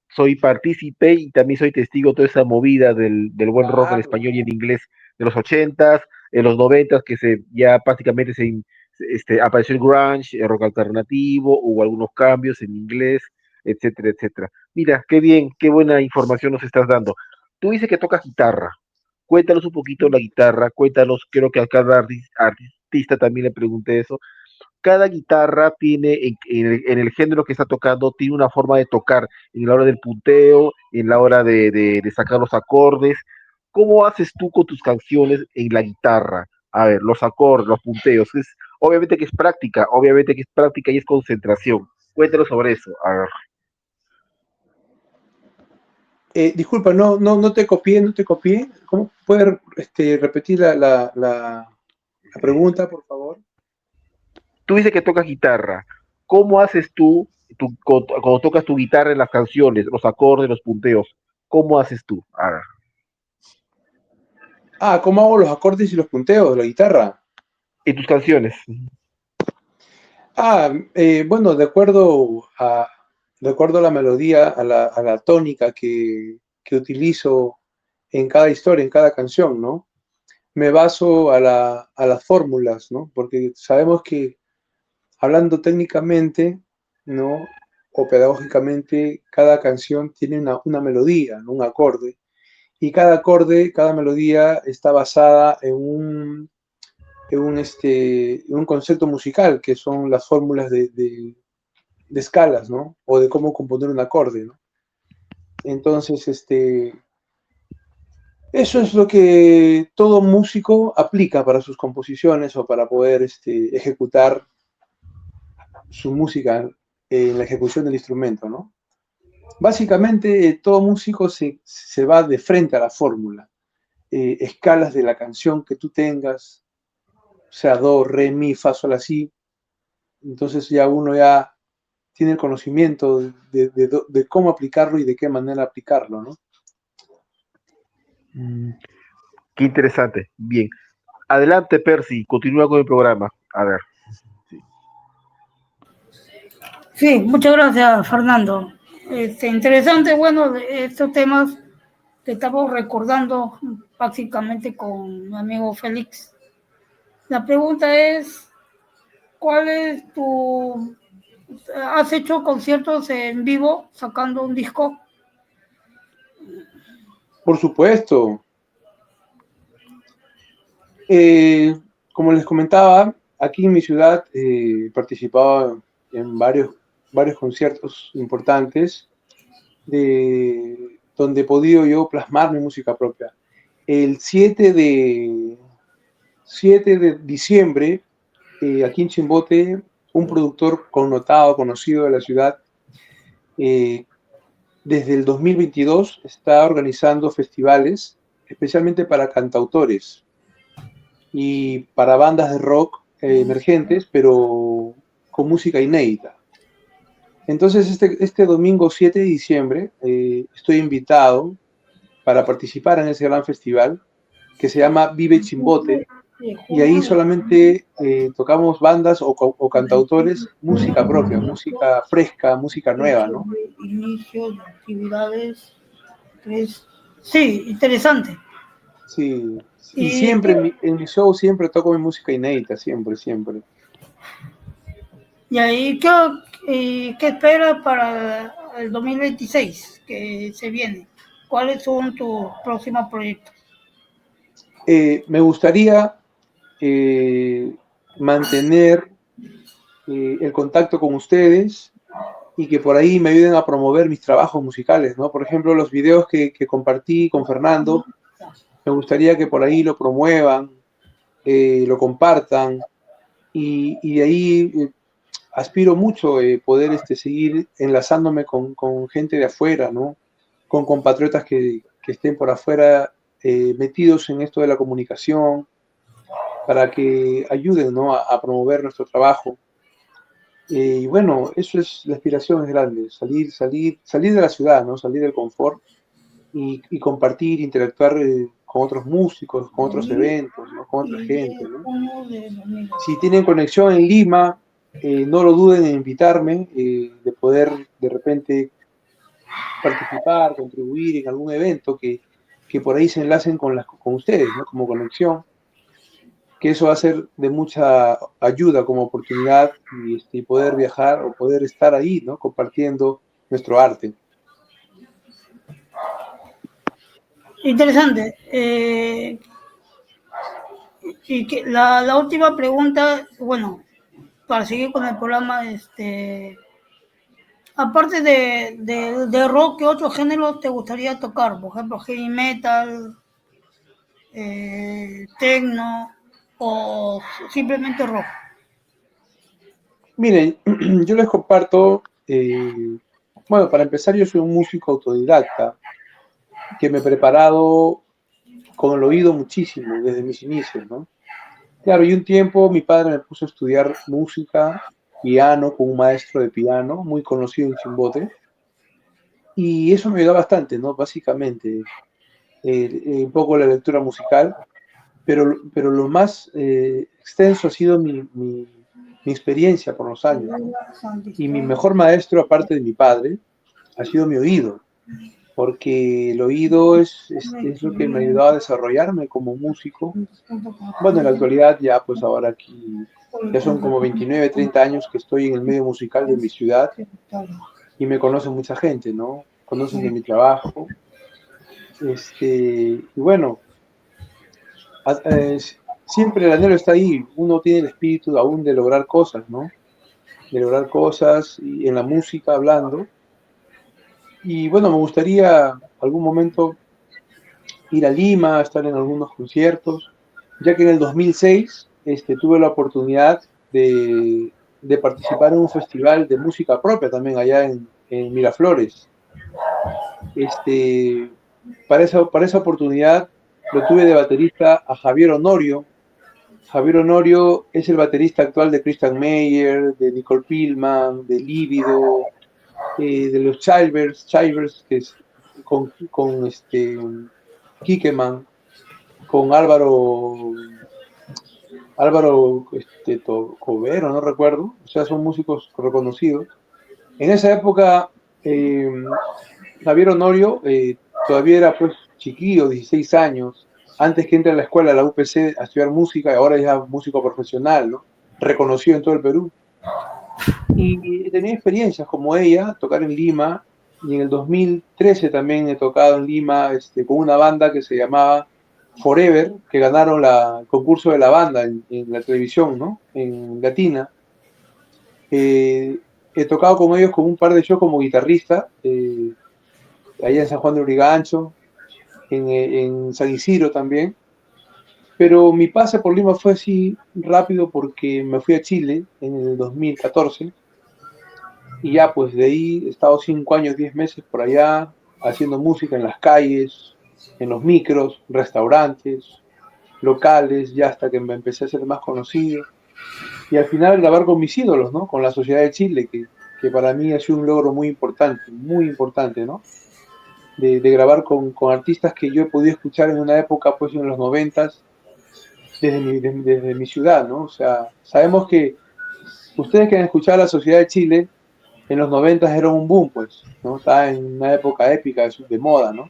soy partícipe y también soy testigo de toda esa movida del buen rock en Claro. español y en inglés de los 80s, en los 90s, que ya prácticamente apareció el grunge, el rock alternativo, hubo algunos cambios en inglés, etcétera, etcétera. Mira, qué bien, qué buena información nos estás dando. Tú dices que tocas guitarra. Cuéntanos un poquito la guitarra, cuéntanos, creo que a cada artista también le pregunté eso. Cada guitarra tiene, en el género que está tocando, tiene una forma de tocar en la hora del punteo, en la hora de sacar los acordes. ¿Cómo haces tú con tus canciones en la guitarra? A ver, los acordes, los punteos. Obviamente que es práctica, obviamente que es práctica y es concentración. Cuéntanos sobre eso. A ver. Disculpa, no te copié, no te copié. ¿Cómo puedes repetir la pregunta, por favor? Tú dices que tocas guitarra. ¿Cómo haces cuando tocas tu guitarra en las canciones, los acordes, los punteos? ¿Cómo haces tú? A ver. ¿Cómo hago los acordes y los punteos de la guitarra? En tus canciones. Bueno, de acuerdo a la melodía, a la tónica que utilizo en cada historia, en cada canción, ¿no? Me baso a las fórmulas, ¿no? Porque sabemos que hablando técnicamente, ¿no? O pedagógicamente, cada canción tiene una melodía, ¿no? Un acorde. Y cada acorde, cada melodía está basada en un concepto musical, que son las fórmulas de escalas, ¿no? O de cómo componer un acorde, ¿no? Entonces, eso es lo que todo músico aplica para sus composiciones o para poder ejecutar su música en la ejecución del instrumento, ¿no? Básicamente, todo músico se va de frente a la fórmula. Escalas de la canción que tú tengas, sea do, re, mi, fa, sol, la, si. Entonces ya uno ya tiene el conocimiento de cómo aplicarlo y de qué manera aplicarlo, ¿no? Qué interesante. Bien. Adelante, Percy. Continúa con el programa. A ver. Sí, muchas gracias, Fernando. Interesante, bueno, estos temas que estamos recordando básicamente con mi amigo Félix. La pregunta es, ¿cuál es tu... ¿Has hecho conciertos en vivo sacando un disco? Por supuesto. Como les comentaba, aquí en mi ciudad he participado en varios conciertos importantes donde he podido yo plasmar mi música propia. El 7 de diciembre, aquí en Chimbote, un productor connotado, conocido de la ciudad, eh, desde el 2022 está organizando festivales, especialmente para cantautores y para bandas de rock emergentes, pero con música inédita. Entonces, este domingo 7 de diciembre estoy invitado para participar en ese gran festival que se llama Vive Chimbote, y ahí solamente tocamos bandas o cantautores, música propia, música fresca, música nueva, ¿no? Inicio de actividades. Sí, interesante. Sí, y siempre en mi show siempre toco mi música inédita, siempre, siempre. ¿Y ahí qué esperas para el 2026 que se viene? ¿Cuáles son tus próximos proyectos? Me gustaría mantener el contacto con ustedes y que por ahí me ayuden a promover mis trabajos musicales, ¿no? Por ejemplo, los videos que compartí con Fernando, me gustaría que por ahí lo promuevan, lo compartan, y de ahí aspiro mucho poder seguir enlazándome con gente de afuera, ¿no? Con compatriotas que estén por afuera metidos en esto de la comunicación, para que ayuden, ¿no? a promover nuestro trabajo. Y bueno, eso es, la aspiración es grande, salir de la ciudad, ¿no? Salir del confort y compartir, interactuar con otros músicos, con otros eventos, ¿no? Con otra gente, ¿no? Si tienen conexión en Lima, no lo duden en invitarme, de poder de repente participar, contribuir en algún evento que por ahí se enlacen con ustedes, ¿no? Como conexión, que eso va a ser de mucha ayuda como oportunidad, y poder viajar o poder estar ahí, ¿no? Compartiendo nuestro arte. Interesante. Y la última pregunta, bueno, para seguir con el programa, aparte de rock, ¿qué otros géneros te gustaría tocar? Por ejemplo, heavy metal, techno o simplemente rock. Miren, yo les comparto, bueno, para empezar, yo soy un músico autodidacta que me he preparado con el oído muchísimo desde mis inicios, ¿no? Claro, y un tiempo mi padre me puso a estudiar música, piano, con un maestro de piano muy conocido en Chimbote, y eso me ayudó bastante, ¿no? Básicamente, un poco la lectura musical, pero lo más extenso ha sido mi experiencia por los años, ¿no? Y mi mejor maestro, aparte de mi padre, ha sido mi oído, porque el oído es lo que me ha ayudado a desarrollarme como músico. Bueno, en la actualidad ya, pues ahora aquí, ya son como 29, 30 años que estoy en el medio musical de mi ciudad, y me conoce mucha gente, ¿no? Conocen de mi trabajo. Y bueno, siempre el anhelo está ahí, uno tiene el espíritu aún de lograr cosas, ¿no? De lograr cosas y en la música, hablando. Y bueno, me gustaría algún momento ir a Lima, estar en algunos conciertos, ya que en el 2006 tuve la oportunidad de participar en un festival de música propia también allá en Miraflores. Para esa oportunidad lo tuve de baterista a Javier Honorio. Javier Honorio es el baterista actual de Christian Meyer, de Nicole Pillman, de Lívido, de los Chilvers, que es con Kikeman, con Álvaro Covero, no recuerdo, o sea, son músicos reconocidos. En esa época Javier Honorio todavía era pues chiquillo, 16 años, antes que entre a la escuela, a la UPC, a estudiar música, y ahora ya músico profesional, ¿no? Reconocido en todo el Perú. Y tenía experiencias como ella, tocar en Lima, y en el 2013 también he tocado en Lima con una banda que se llamaba Forever, que ganaron el concurso de la banda en la televisión, ¿no? En Latina. He tocado con ellos con un par de shows como guitarrista, allá en San Juan de Urigancho, en San Isidro también. Pero mi pase por Lima fue así rápido porque me fui a Chile en el 2014 y ya pues de ahí he estado 5 años, 10 meses por allá haciendo música en las calles, en los micros, restaurantes, locales, ya hasta que me empecé a ser más conocido. Y al final grabar con mis ídolos, ¿no? Con la Sociedad de Chile, que para mí ha sido un logro muy importante, ¿no? De grabar con artistas que yo he podido escuchar en una época, pues en los 90s, desde mi ciudad, ¿no? O sea, sabemos que ustedes que han escuchado a la Sociedad de Chile, en los 90s era un boom, pues, ¿no? Estaba en una época épica de moda, ¿no?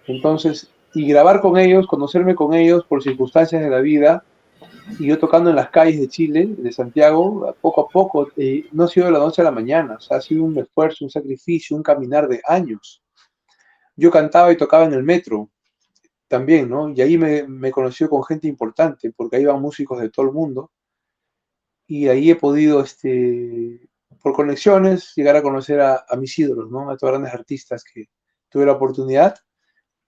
Entonces, y grabar con ellos, conocerme con ellos por circunstancias de la vida, y yo tocando en las calles de Chile, de Santiago, poco a poco, no ha sido de la noche a la mañana, o sea, ha sido un esfuerzo, un sacrificio, un caminar de años. Yo cantaba y tocaba en el metro también, ¿no? Y ahí me conoció con gente importante, porque ahí van músicos de todo el mundo, y ahí he podido, por conexiones, llegar a conocer a mis ídolos, ¿no? A estos grandes artistas que tuve la oportunidad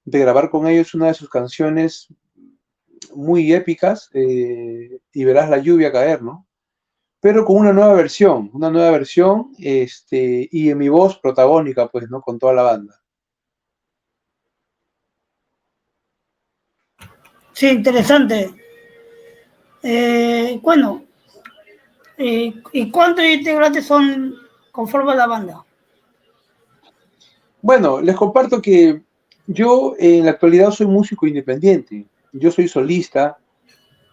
de grabar con ellos una de sus canciones muy épicas, y verás la lluvia caer, ¿no? Pero con una nueva versión, y en mi voz protagónica, pues, ¿no? Con toda la banda. Sí, interesante. Bueno, ¿y cuántos integrantes conforman la banda? Bueno, les comparto que yo en la actualidad soy músico independiente. Yo soy solista.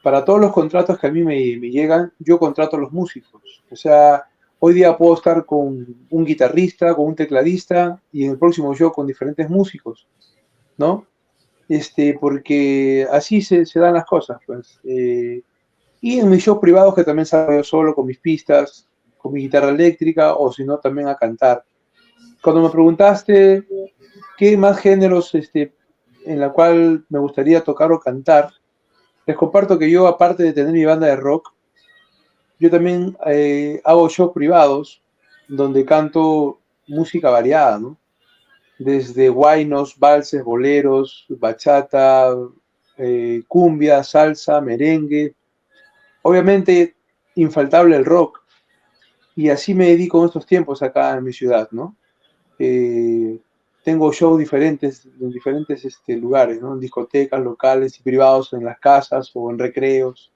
Para todos los contratos que a mí me llegan, yo contrato a los músicos. O sea, hoy día puedo estar con un guitarrista, con un tecladista, y en el próximo show con diferentes músicos, ¿no? Porque así se dan las cosas, pues. Y en mis shows privados, que también salgo yo solo con mis pistas, con mi guitarra eléctrica, o si no, también a cantar. Cuando me preguntaste qué más géneros en la cual me gustaría tocar o cantar, les comparto que yo, aparte de tener mi banda de rock, yo también hago shows privados donde canto música variada, ¿no? Desde huaynos, valses, boleros, bachata, cumbia, salsa, merengue. Obviamente, infaltable el rock. Y así me dedico en estos tiempos acá en mi ciudad, ¿no? Tengo shows diferentes en diferentes lugares, ¿no? En discotecas locales y privados, en las casas o en recreos,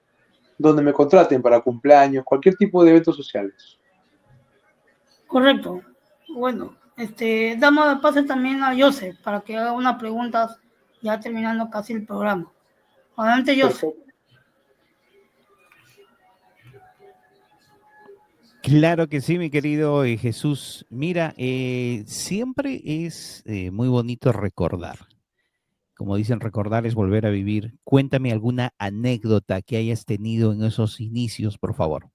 donde me contraten para cumpleaños, cualquier tipo de eventos sociales. Correcto. Bueno, damos paso también a Joseph para que haga unas preguntas ya terminando casi el programa. Adelante, Joseph. Perfecto. Claro que sí, mi querido Jesús. Mira, siempre es muy bonito recordar. Como dicen, recordar es volver a vivir. Cuéntame alguna anécdota que hayas tenido en esos inicios, por favor.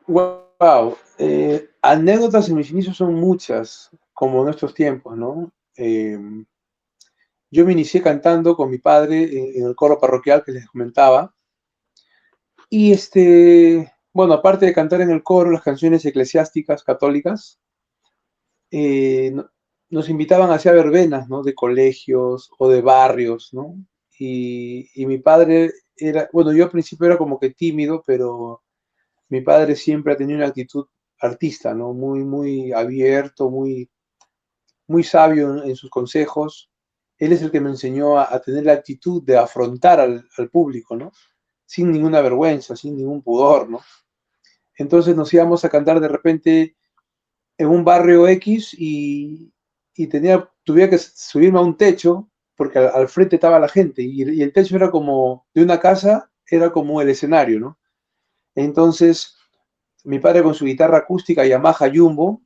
Wow. Anécdotas en mis inicios son muchas, como en estos tiempos, ¿no? Yo me inicié cantando con mi padre en el coro parroquial que les comentaba. Y bueno, aparte de cantar en el coro las canciones eclesiásticas católicas, nos invitaban hacia verbenas, ¿no? De colegios o de barrios, ¿no? Y mi padre era, bueno, yo al principio era como que tímido, pero mi padre siempre ha tenido una actitud artista, ¿no? Muy abierto, muy sabio en sus consejos. Él es el que me enseñó a tener la actitud de afrontar al público, ¿no? Sin ninguna vergüenza, sin ningún pudor, ¿no? Entonces nos íbamos a cantar de repente en un barrio X y tuviera que subirme a un techo porque al frente estaba la gente y el techo era como de una casa, era como el escenario, ¿no? Entonces mi padre con su guitarra acústica Yamaha Jumbo,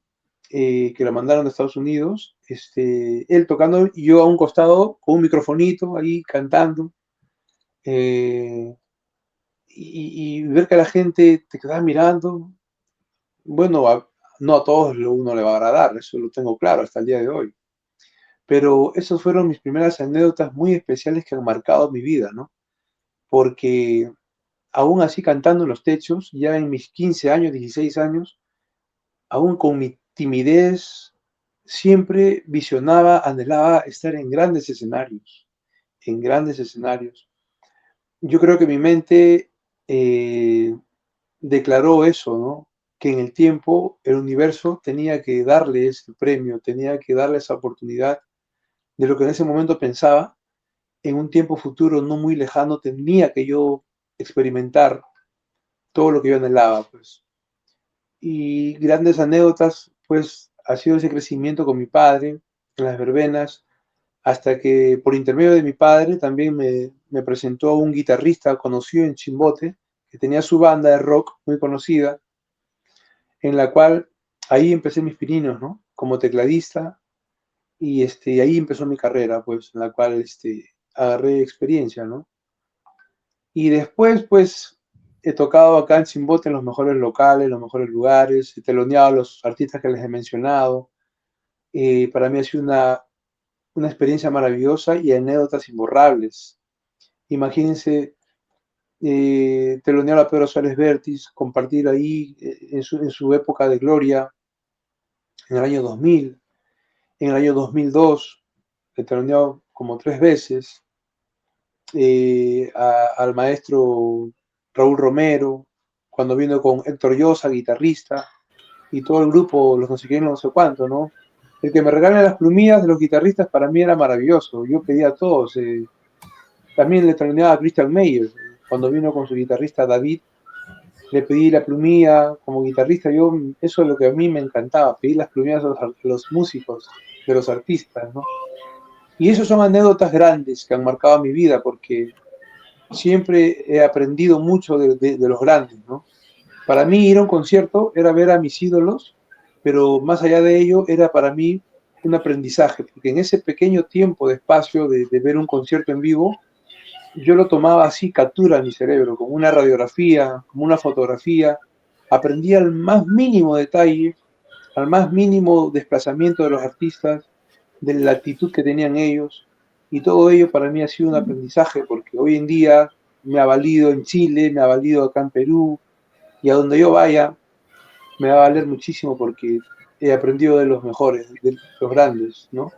que lo mandaron de Estados Unidos, él tocando y yo a un costado con un microfonito ahí cantando, y ver que la gente te queda mirando. Bueno, no a todos uno le va a agradar, eso lo tengo claro hasta el día de hoy, pero esas fueron mis primeras anécdotas muy especiales que han marcado mi vida, ¿no? Porque aún así cantando en los techos, ya en mis 15 años, 16 años, aún con mi timidez, siempre visionaba, anhelaba estar en grandes escenarios, en grandes escenarios. Yo creo que mi mente declaró eso, ¿no? Que en el tiempo el universo tenía que darle ese premio, tenía que darle esa oportunidad de lo que en ese momento pensaba, en un tiempo futuro no muy lejano tenía que yo experimentar todo lo que yo anhelaba, pues. Y grandes anécdotas, pues, ha sido ese crecimiento con mi padre en las verbenas, hasta que por intermedio de mi padre también me presentó un guitarrista conocido en Chimbote, que tenía su banda de rock muy conocida, en la cual ahí empecé mis pininos, ¿no? Como tecladista, y ahí empezó mi carrera, pues, en la cual agarré experiencia, ¿no? Y después, pues, he tocado acá en Chimbote en los mejores locales, los mejores lugares, he teloneado a los artistas que les he mencionado. Para mí ha sido una experiencia maravillosa y anécdotas imborrables. Imagínense telonear a Pedro Suárez Vértiz, compartir ahí en su época de gloria, en el año 2000, en el año 2002, he teloneado como 3 veces, al maestro Raúl Romero, cuando vino con Héctor Llosa, guitarrista, y todo el grupo, los no sé qué, no sé cuánto, ¿no? El que me regalen las plumillas de los guitarristas para mí era maravilloso. Yo pedía a todos. También le extrañaba a Christian Meyer. Cuando vino con su guitarrista David, le pedí la plumilla como guitarrista. Eso es lo que a mí me encantaba, pedir las plumillas a los músicos, de los artistas, ¿no? Y esas son anécdotas grandes que han marcado mi vida, porque siempre he aprendido mucho de los grandes, ¿no? Para mí ir a un concierto era ver a mis ídolos, pero más allá de ello era para mí un aprendizaje, porque en ese pequeño tiempo de espacio de ver un concierto en vivo, yo lo tomaba así, captura en mi cerebro, como una radiografía, como una fotografía, aprendí al más mínimo detalle, al más mínimo desplazamiento de los artistas, de la actitud que tenían ellos, y todo ello para mí ha sido un aprendizaje, porque hoy en día me ha valido en Chile, me ha valido acá en Perú, y a donde yo vaya me va a valer muchísimo porque he aprendido de los mejores, de los grandes, ¿no?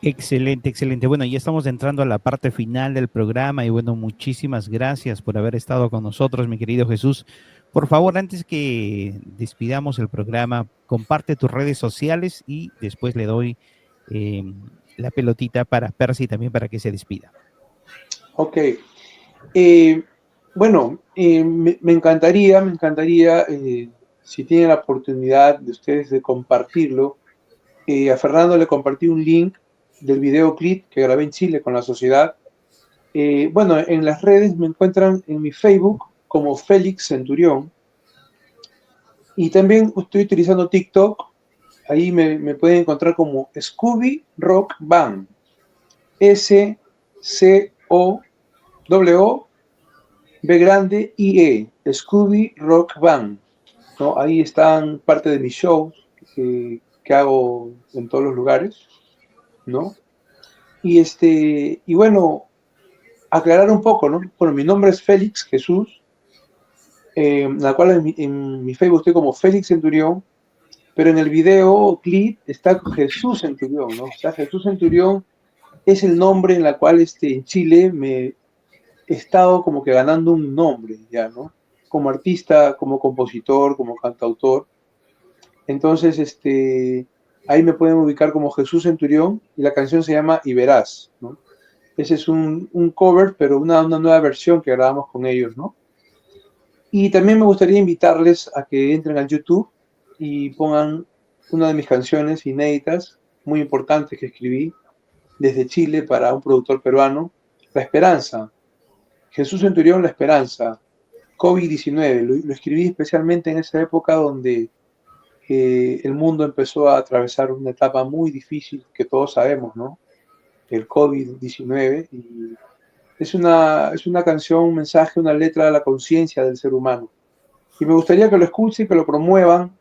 Excelente, excelente. Bueno, ya estamos entrando a la parte final del programa y bueno, muchísimas gracias por haber estado con nosotros, mi querido Jesús. Por favor, antes que despidamos el programa, comparte tus redes sociales y después le doy eh, la pelotita para Percy también para que se despida. Ok. Bueno, me encantaría, si tienen la oportunidad de ustedes de compartirlo. A Fernando le compartí un link del videoclip que grabé en Chile con la sociedad. Bueno, en las redes me encuentran en mi Facebook como Félix Centurión. Y también estoy utilizando TikTok. Ahí me pueden encontrar como Scooby Rock Band. SCOW B grande IE. Scooby Rock Band, ¿no? Ahí están parte de mis shows que hago en todos los lugares, ¿no? Y bueno, aclarar un poco, ¿no? Bueno, mi nombre es Félix Jesús, la cual en mi Facebook estoy como Félix Centurión, pero en el video clip está Jesús Centurión, ¿no? O sea, Jesús Centurión es el nombre en la cual en Chile me he estado como que ganando un nombre, ya, ¿no? Como artista, como compositor, como cantautor. Entonces, ahí me pueden ubicar como Jesús Centurión y la canción se llama Y Verás, ¿no? Ese es un cover, pero una nueva versión que grabamos con ellos, ¿no? Y también me gustaría invitarles a que entren al YouTube y pongan una de mis canciones inéditas, muy importantes que escribí desde Chile para un productor peruano, La Esperanza. Jesús Centurión, La Esperanza. COVID-19. Lo escribí especialmente en esa época donde el mundo empezó a atravesar una etapa muy difícil que todos sabemos, ¿no? El COVID-19. Y es una canción, un mensaje, una letra a la conciencia del ser humano. Y me gustaría que lo escuchen, que lo promuevan,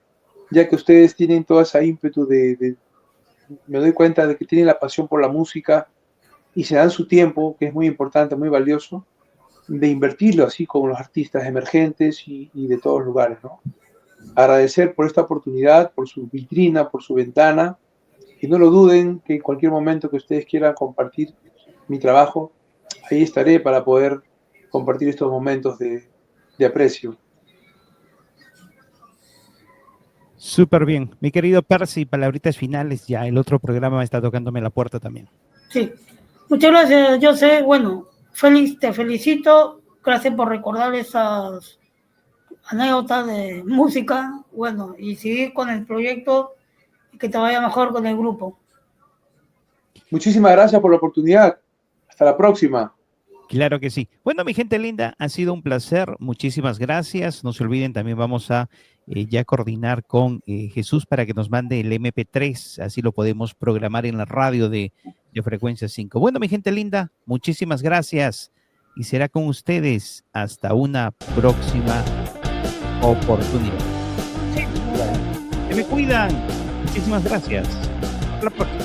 ya que ustedes tienen toda esa ímpetu me doy cuenta de que tienen la pasión por la música y se dan su tiempo, que es muy importante, muy valioso, de invertirlo así con los artistas emergentes y de todos lugares, ¿no? Agradecer por esta oportunidad, por su vitrina, por su ventana, y no lo duden que en cualquier momento que ustedes quieran compartir mi trabajo, ahí estaré para poder compartir estos momentos de aprecio. Súper bien. Mi querido Percy, palabritas finales, ya el otro programa está tocándome la puerta también. Sí, muchas gracias, José. Bueno, Félix, te felicito. Gracias por recordar esas anécdotas de música. Bueno, y seguir con el proyecto y que te vaya mejor con el grupo. Muchísimas gracias por la oportunidad. Hasta la próxima. Claro que sí. Bueno, mi gente linda, ha sido un placer. Muchísimas gracias. No se olviden, también vamos a ya coordinar con Jesús para que nos mande el MP3. Así lo podemos programar en la radio de Frecuencia 5. Bueno, mi gente linda, muchísimas gracias. Y será con ustedes hasta una próxima oportunidad. Sí. Se me cuidan. Muchísimas gracias. Hasta la próxima.